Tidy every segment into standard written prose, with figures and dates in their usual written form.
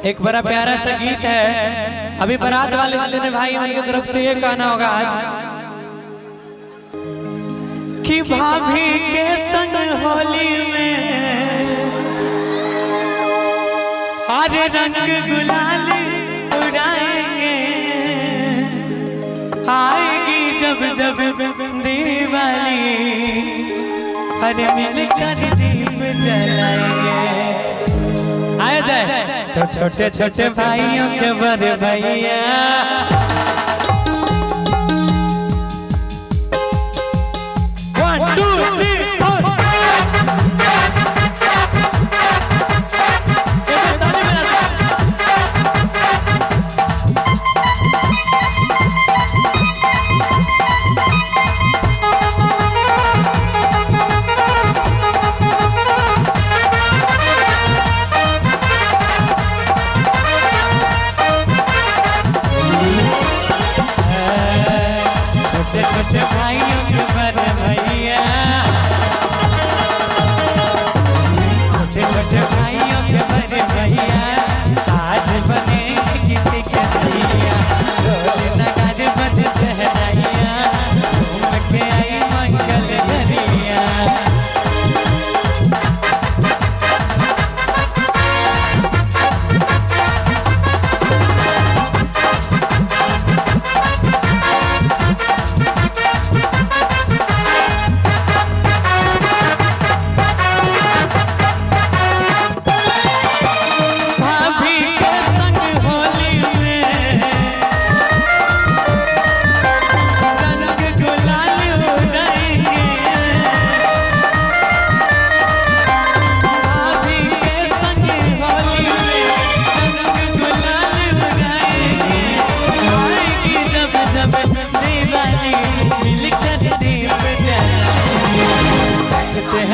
एक बड़ा प्यारा सा गीत है। अभी बारात वाले जितने भाई उनकी तरफ से ये कहना होगा आज कि भाभी के संग होली में हरे रंग गुलाल उड़ाएंगे, आएगी जब जब दिवाली हरे मिलकर दीप जलाएंगे। आया जाए तो छोटे छोटे भाइयों के बड़े भैया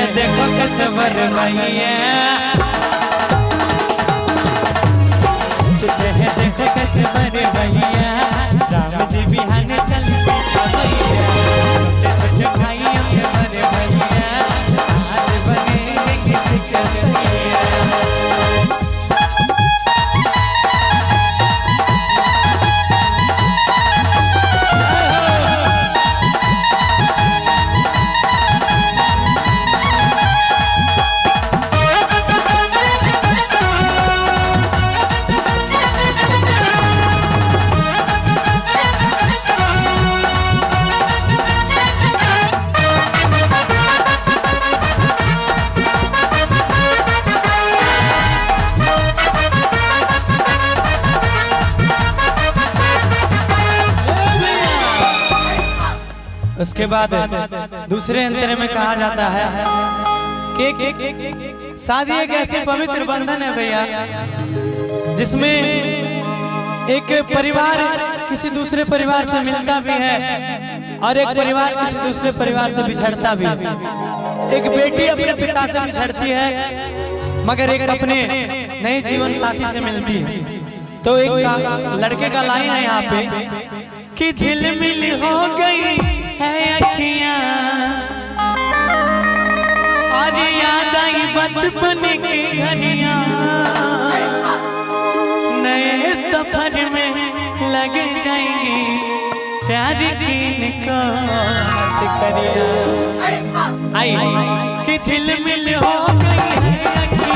देखो कसवर भैया देखो कसवर भैया राम जी बिहान चल छोटे भाइयों के बड़े भैया आज बनेंगे किसी का सैया। उसके बाद दूसरे अंतरे में कहा जाता है कि शादी एक ऐसी पवित्र बंधन है भैया जिसमें एक परिवार किसी दूसरे परिवार से मिलता भी है और एक परिवार किसी दूसरे परिवार से बिछड़ता भी है। एक बेटी अपने पिता से बिछड़ती है मगर एक अपने नए जीवन साथी से मिलती है। तो एक लड़के का लाइन है यहाँ पे कि झिलमिल हो गई है अखियां और याद आई बचपन की घड़ियां, नए सफर में लग जाएंगी प्यार की निकात करिया। आई कि झिलमिल हो गई है